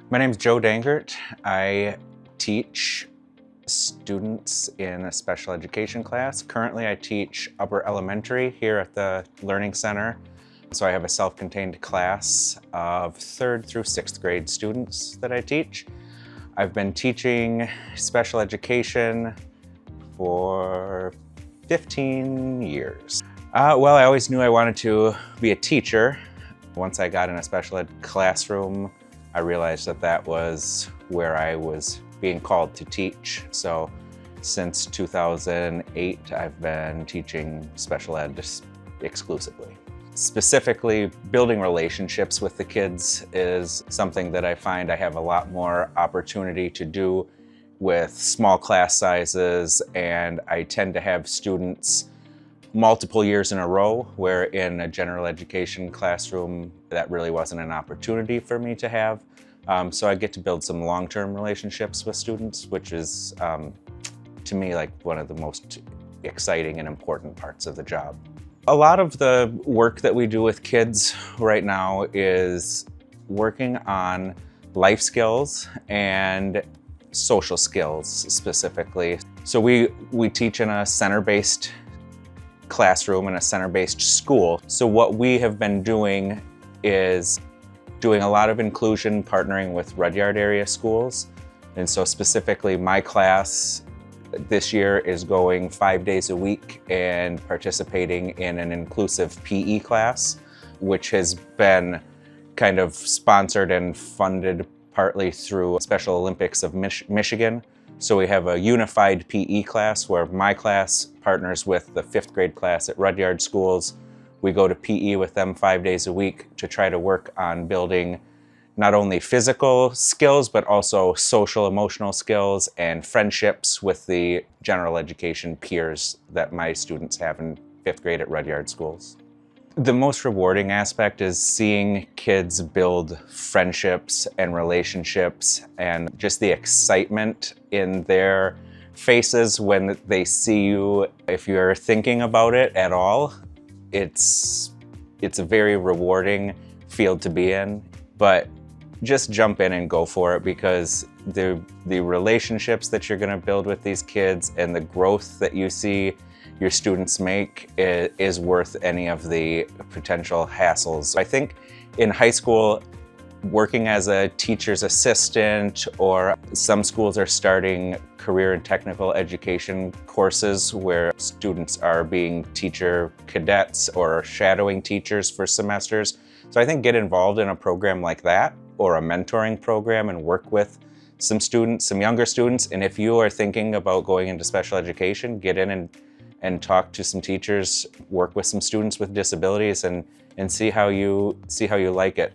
My name's Joe Dangert. I teach students in a special education class. Currently, I teach upper elementary here at the Learning Center. So I have a self-contained class of 3rd through 6th grade students that I teach. I've been teaching special education for 15 years. Well, I always knew I wanted to be a teacher. Once I got in a special ed classroom, I realized that that was where I was being called to teach. So since 2008, I've been teaching special ed exclusively. Specifically, building relationships with the kids is something that I find I have a lot more opportunity to do with small class sizes, and I tend to have students multiple years in a row, where in a general education classroom, that really wasn't an opportunity for me to have. So I get to build some long-term relationships with students, which is, to me, like one of the most exciting and important parts of the job. A lot of the work that we do with kids right now is working on life skills and social skills specifically. So we teach in a center-based classroom in a center-based school. So what we have been doing is doing a lot of inclusion, partnering with Rudyard area schools. And so specifically my class this year is going 5 days a week and participating in an inclusive PE class, which has been kind of sponsored and funded partly through Special Olympics of Michigan. So we have a unified PE class where my class partners with the 5th grade class at Rudyard schools. We go to PE with them 5 days a week to try to work on building not only physical skills, but also social, emotional skills and friendships with the general education peers that my students have in 5th grade at Rudyard schools. The most rewarding aspect is seeing kids build friendships and relationships, and just the excitement in their faces when they see you. If you're thinking about it at all, it's a very rewarding field to be in, but just jump in and go for it, because the relationships that you're going to build with these kids and the growth that you see your students make is worth any of the potential hassles. I think in high school, working as a teacher's assistant, or some schools are starting career and technical education courses where students are being teacher cadets or shadowing teachers for semesters. So I think get involved in a program like that, or a mentoring program, and work with some students, some younger students. And if you are thinking about going into special education, get in and talk to some teachers, work with some students with disabilities, and see how you like it.